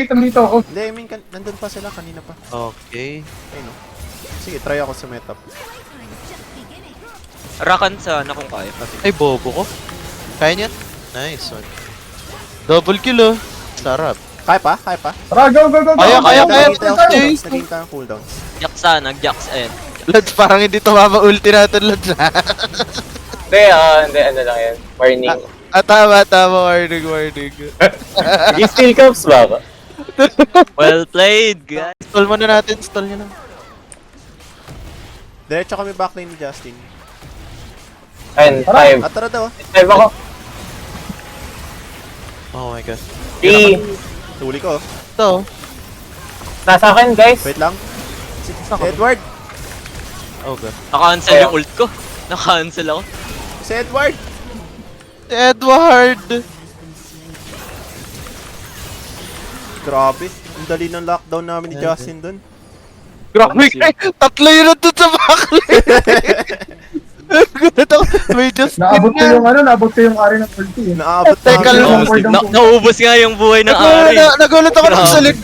wait, nandito ako. Hindi, I mean, nandun pa sila kanina pa. Okay. Ayun no. Sige, try ako sa metap. Rakan sa kung kaya. Ay, bobo ko. Kaya niyan? Nice one. Double kill oh. Sarap. Kaya pa? Kaya pa? Tara, go, go, go, go! Kaya, kaya, kaya. Naging tayo cooldowns. Jax sana, Jax, ayan. Lods, parang hindi tumama ulti natin, Lods. Hindi, hindi, ano lang yan. Warning. Tama, warning, warning. Steel cups ba ako? Well played, guys. Stall muna natin, stall nyo lang. Diretso kami backlane ni Justin. Ayun, Tara. 5. Tara daw. 5 ako. Oh my god. 3. Tuli ko. Ito. Nasa akin, guys. Wait lang. Si Edward! Oh god. Naka-cancel yung ult ko. Naka-cancel ako. Si Edward! Edward! Grabe. Ang dali ng lockdown namin ni Justin dun. Grabe tatlo yun nandun sa backline. Gulat ako. May just Naabot ko yung ano, naabot ko yung ari ng ulti eh. Naabot Teka na. lang. Naubos nga yung buhay ng Ari. Nagulat ako ng Grabe. salit.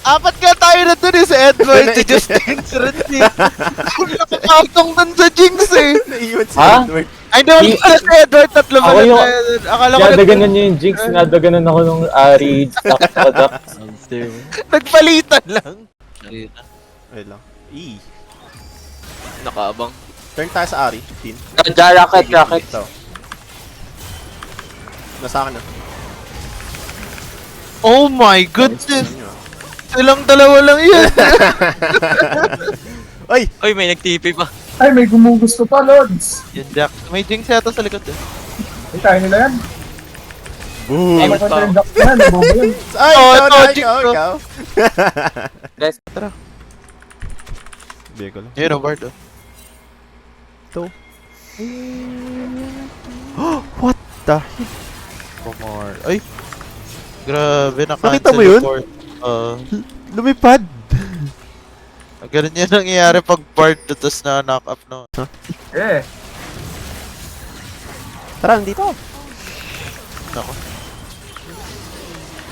Apat nga tayo na dun eh, si Edward, si Justin, si Randy. Nakakatong dun sa Jinx eh. Naiwan si Ha? Edward. Ay, naman pala si Edward, tatlo Ako pala yung- tayo. Akala ko Nadaganan niyo yung Jinx, nadaganan ako nung Ari, Jack. nagpalitan lang. Wait lang. E. Nakaabang. Turn tayo sa Ari. 15. Rocket, rocket. Ito. Nasa akin na. Oh my goodness. Ano yun? Silang dalawa lang yun. Ay! Uy, may nag-TP pa. Ay, may gumugusto pa, Lods. Yan, Jack. May Jinx yata sa likod eh. Ay, tayo nila yan. Boom! Tama ko yung duck na, nabobo yan. Ay! Oh, ikaw ito, na, Jinx, ikaw, bro. ikaw. Guys, Bego lang. Yun, Ward oh. Ito. What the? Pomar. Ay! Grabe, Nakita mo yun? Lumipad! Ganun yan nangyayari pag Bard tapos na knock up no. Eh, Tara, dito. Nako.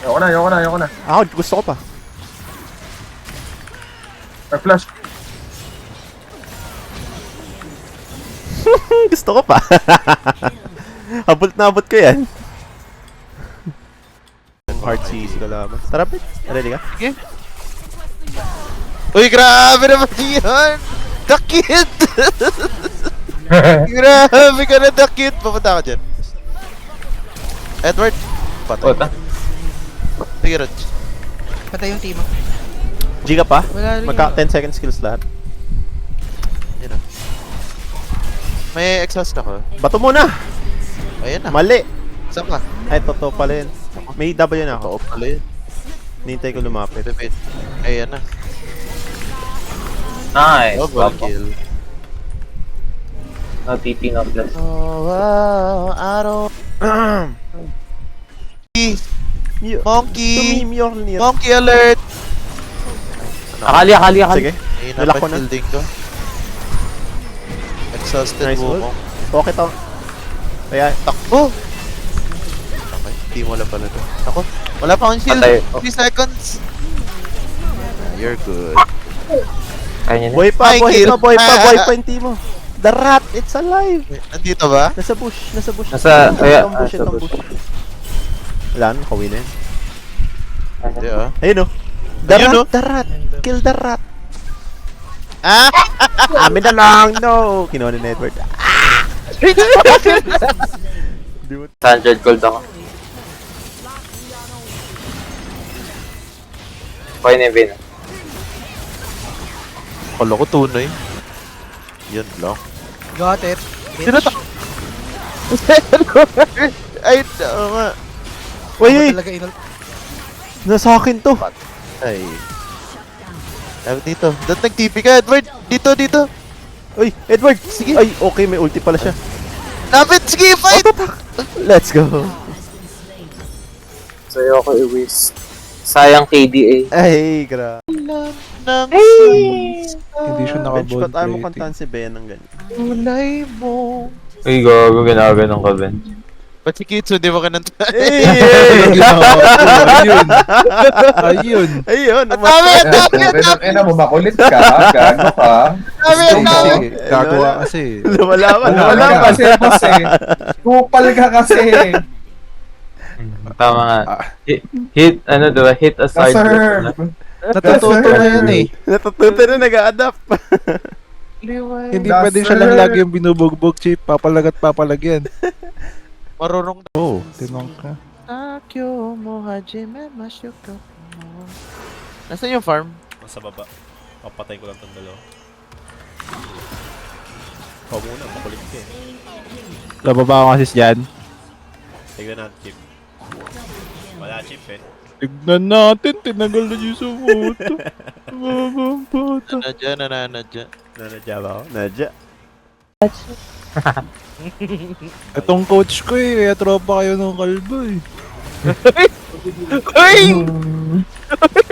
ayoko na. Ako, gusto ko pa. Nag-flash. Gusto ko pa. Abot na abot ko yan. Hard CC ka laban. Tara, Pit. Ready ka? Uy, grabe naman yun! The Kid! Grabe ka na, The Kid! Pupunta ka dyan. Edward! Patay. Ota. Sige, Rog. Patay yung team mo. G ka pa? Wala rin. Magka 10 second skills lahat. Yun o. May exhaust ako. Bato muna! Ayan na. Mali! Saan ka? Ay, totoo pala yun. May W na ako. Oo pala yun. Nintay ko lumapit. Wait. Ayan na. Nice. Double Papa. kill. No TP, no plus. Oh, wow. Araw. Monkey! Mjolnir. Monkey alert! Akali. Sige. Ayun Nilak na ko na. building ko. Exhausted Nice mo. Okay to. Kaya, Takbo! Okay, hindi mo lang pala to. Ako, wala pa akong shield. Patay. 3 seconds. You're good. Kaya niya na. boy pa, Ay, boy kill. pa, boy pa, boy pa yung team mo. The rat, it's alive! Wait, nandito ba? Nasa bush. Nasa- kaya- Itong bush, nasa itong bush. bush. Wala na, nakawin na yun. Hindi ah. Ayun o. The Ayun, rat, oh. the rat. Kill the rat. Ah! Amin na lang, no! Kinuha ni Edward. 100 gold ako. Kaya na yung Vayne. Kala ko tunay. Yan lang. Got it. Sinatak! Ay, oo nga. Uy, Talaga inul... nasa akin to. Ay. Ay, dito. Dapat nag-TP ka, Edward. Dito. Uy, Edward, sige. Ay, okay, may ulti pala siya. Lapit, sige, fight! Let's go. Sa'yo ako i-waste. Sayang KDA. Ay, gra. Hindi siya Bench naka-bold pa tayo mo plating. kantahan si Ben ng ganyan. Kulay mo. Uy, gago, ginagawa ng ka-bench. Ba't si Kitsu, di ba ka nang Ayun. Ayun. Ang dami, ang dami, ang dami! Ina mo, makulit ka, gago ka. Ang dami, ang dami! Sige, gagawa kasi. Lumalaban. Wala kasi, boss eh. Kupal ka kasi. Tama nga. Hit, ano diba? Hit aside. Kaserve. Natututo na yun eh. Natututo na nag-a-adapt. Hindi pwede siya lang lagi yung binubugbog, Chip. Papalagyan. Marunong na. Oo, tinong ka. Akyo mo, hajime, masyuko mo. Nasaan yung farm? Sa baba. Papatay ko lang itong dalawa. Ikaw muna, makulit ka eh. Lababa ako kasi dyan. Tignan natin, Chip. Wala, Chip eh. Tignan natin, tinagal na yung sumuto. Babang bata. Nanadya. Nanadya ba ako? Nanadya. Itong coach ko eh, kaya tropa kayo ng kalbo eh. Uy!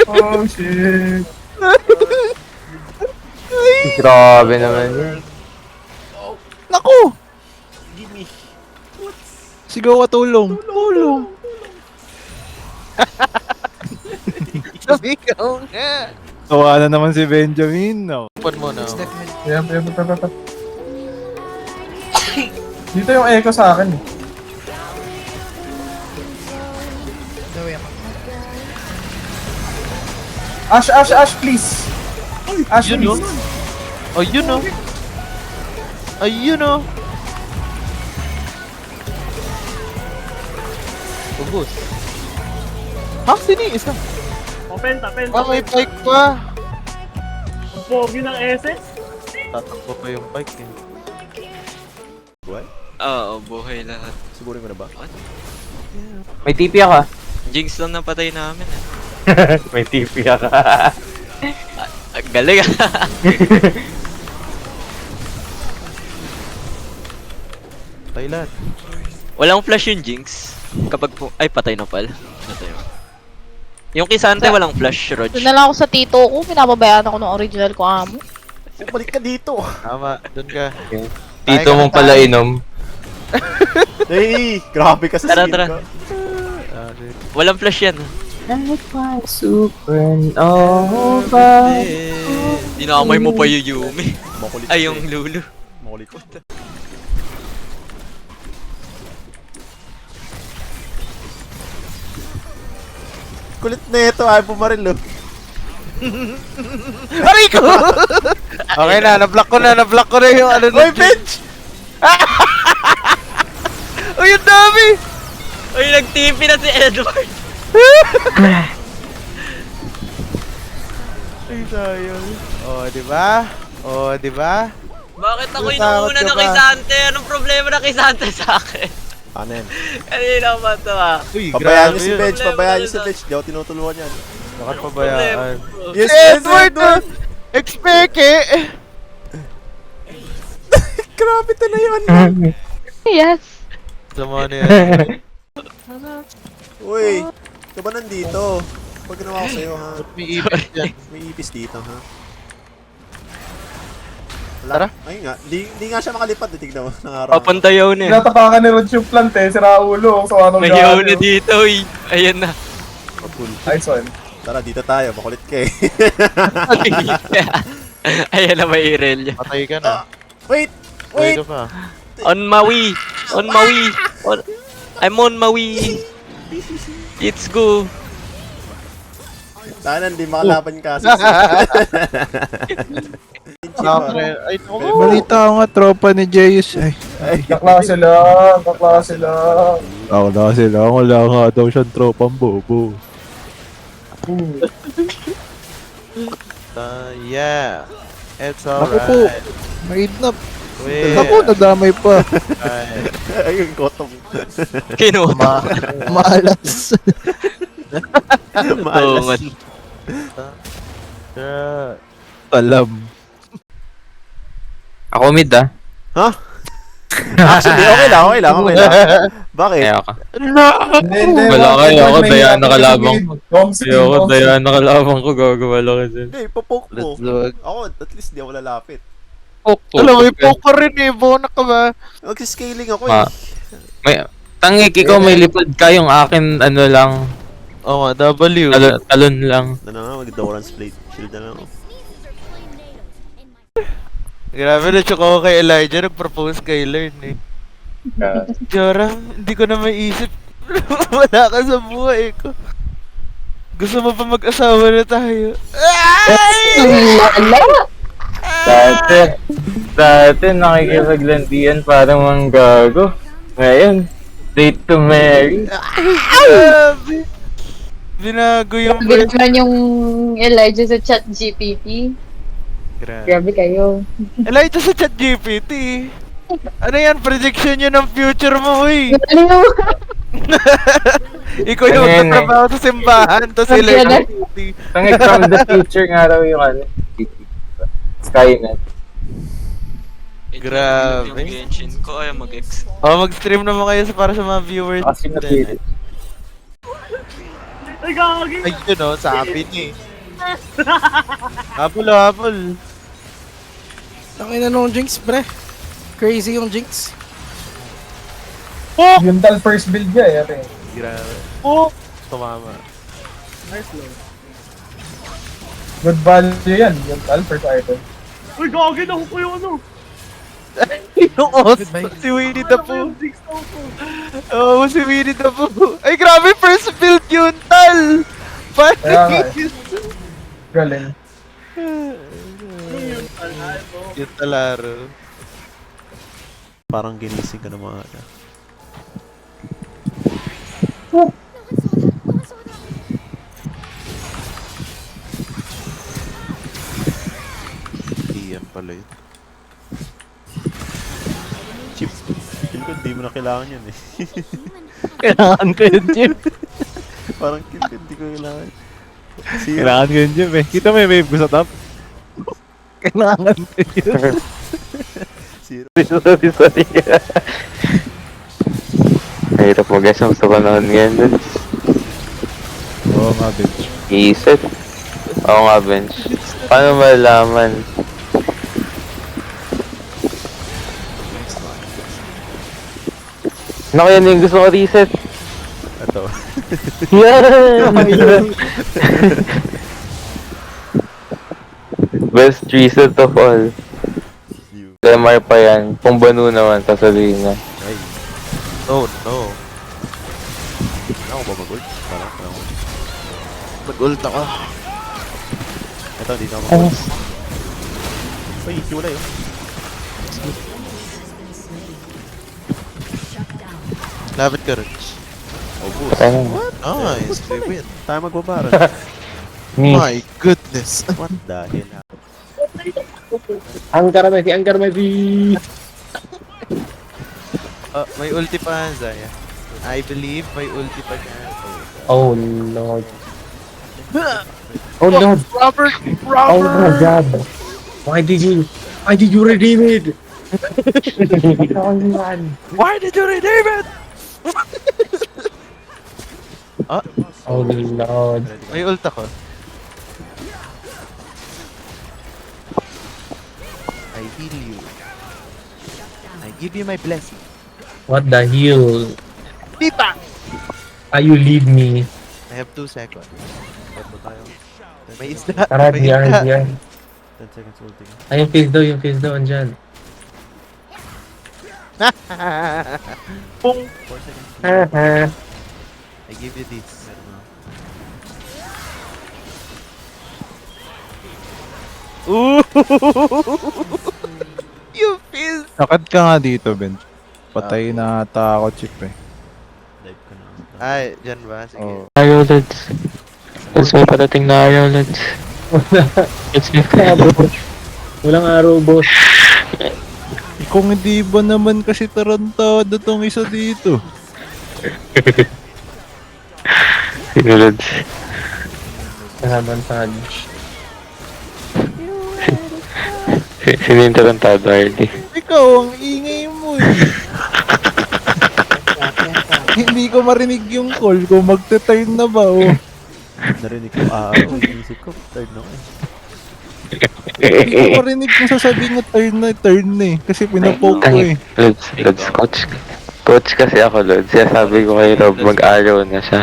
Oh, shit. Grabe naman yun. Naku! Sigaw ka tulong. Tulong. Sabigaw nga! Tawa na naman si Benjamin. No? Open mo na. Step mid. Yep. Dito yung echo sa akin. Dawi ako. Ash, please. Ash, Yun, please. Oh, yun o. Ayun o. Ubus. Ha? Sino yung isa? Penta. Ah, may bike pa. Ang pogi ng SS. Tatakbo pa yung bike eh. Buhay? Oo, buhay lahat. Sigurin ko na ba? May TP ka. Jinx lang napatay namin eh. May TP ka. Galing ah. Thailand. Walang flash yung Jinx. Kapag ay, patay na pala. Patay na. Yung Kisante walang flash, Rog. Doon na lang ako sa tito ko, pinapabayaan ako ng original ko amo. Balik ka dito! Tama, dun ka. Tito mong pala inom. Hey! Grabe ka sa Tara, skill tara. ko. Walang flash yan. Supernova. Dinamay mo pa yung Yumi. Makulit Ay, ka yung eh. Lulu. Makulit ka. Kulit na ito, ay pumaril oh. Aray ko! Okay na, na-block ko na yung ano Oy, bench! Uy, ang dami! Uy, nag-TP na si Edward. Ay, sayang. Oh, di ba? Bakit ako Natakot inuuna ka na ba? kay Sante? Anong problema na kay Sante sa akin? Ano yan? Kanina ba ito ah? Uy, Pabayaan niyo si yun. bench, pabayaan niyo si bench. Di ako tinutulungan yan. Bakit pabayaan? Yes, Edward! Expeke! Grabe to na yun! Yes. Sama na yan. Uy! Ito ba nandito? Pag ginawa ko sa'yo ha? May ipis yan. May ipis dito ha? Tara. Ayun nga, di nga siya makalipad. Tignan mo, nangarap. Papunta yun eh. Tinatapakan ni Rod yung plant eh. Si Raulo. Sa anong May yaw na dito eh. Ayan na. Nice one. Tara, dito tayo. Makulit ka eh. Ayan na may Irelia. Patay ka na. Wait! Patay Wait! ka pa. On Maui! On Maui! I'm on Maui! Let's go! Sana hindi makalaban ka. Ay, naku. Balita ko nga, tropa ni Jayus. Ay, Kaklase lang. ako na sila. Wala nga daw siyang tropang bobo. Yeah. It's Ako po, alright. maidnap. Wait. Ako, nadamay pa. Ayun, kotong. Kinuha. Malas. Maalas. Yeah. Alam. Ako mid ah. Actually, okay lang. Bakit? Kaya ka. Hindi. Wala kayo, ako, May daya hapon nakalabang. sa gilid. Gomsi. nakalaban ko, gagawa lang kasi. Hindi, papoke mo. Let's look. Ako, at least di ako lalapit. Alam mo, may poker rin eh. Bona ka ba? Mag-scaling ako Ma- eh. May, Tangik, ikaw may lipad ka, yung akin ano lang, Oo nga, W. talon lang. Ano nga, mag-Doran's Blade. Shield na lang ako. Grabe na choke ako kay Elijah, nag-propose kay Lern eh. Joram, hindi ko na maiisip. Wala ka sa buhay ko. Gusto mo pa mag-asawa na tayo? Dati nakikipaglandian parang manggago. Ngayon, date to marry. Grabe. Binago yung Bilis man yung Elijah sa chat GPT. Grabe. Grabe kayo. Elijah sa chat GPT. Ano yan? Prediction yun ng future mo, uy. Ano? Ikaw yung Ano yan, magtatrabaho sa simbahan, tapos Ano yan, electricity. Tangik from the future nga raw yung ano. Skynet. Grabe. Yung Genshin ko ayaw mag-ex. Mag-stream naman kayo para sa mga viewers. Kasi napilit. Ay, gagi! Ay, yun o, sabi niya eh. Hapol. Tangina nung Jinx, pre. Crazy yung Jinx. Yung tal first build niya eh, ate. Grabe. Tumama. Nice low. Good value yan, yung tal first item. Uy, gagi! Naku ko yung ano! Yung os, si Winnie the Pooh. Oo, si Winnie the Pooh. Ay, grabe, first build yun, tal! Kaya nga Paano Galing. yun, talaro. Parang ginising ka na mga ano. Iyan pala yun. Chip. Feel ko hindi mo na kailangan yun eh. Kailangan ko yun, Jim. Parang feel ko hindi ko kailangan. Zero. Kailangan ko yun, Jim eh. Kita mo yung wave ko sa top. Kailangan ko yun. Zero. Sorry. Hirap mo guys ang sa panahon ngayon dun. Oo nga, bitch. Iisip. Oo nga, bench. Paano malaman? Naku, yan yung gusto ko reset. Ito. Yan! Best reset of all. You. MR pa yan. Kung banu naman, sasabihin na. Ay. Oh, no. Ano ako ba mag-ult? Parang ako. Nag-ult ako. Ito, dito ako mag-ult. Uy, wala yun. Lapit ka, Rich. Oh, boost. Nice, favorite. Tayo magbabaran. My goodness. What the hell? May ulti pa, Zaya. I believe may ulti pa dyan. Oh lord. Robert! Oh my god. Why did you redeem it? Why did you redeem it? Oh lord. May ult ako. I heal you. I give you my blessing. What the hell? Tita! You leave me. I have 2 seconds. Ito tayo. May isda. Tara, May DR, isda. DR. 10 seconds ulting. Ay, yung face daw, andyan. Pung! 4 seconds. I give you this. Meron na. You feel... Nakad ka nga dito, Ben. Patay na ata ako, Chip eh. Live ko na. Ay, dyan ba? Sige. Oo. Iolets. Let's may parating na Iolets. Let's may Walang araw, boss. Kung hindi ba naman kasi tarantado tong isa dito. Iolets. Hanaban sa Sino yung tarantado, Hardy? Ikaw, ang ingay mo eh. Hindi ko marinig yung call kung magte-turn na ba oh. Narinig ko, inisip ko, third na ko eh. Hindi ko marinig kung sasabihin na turn na eh. Kasi pinapoke ko eh. Let's coach. Coach kasi ako, Lord. Siya sabi ko kay Rob, mag-araw na siya.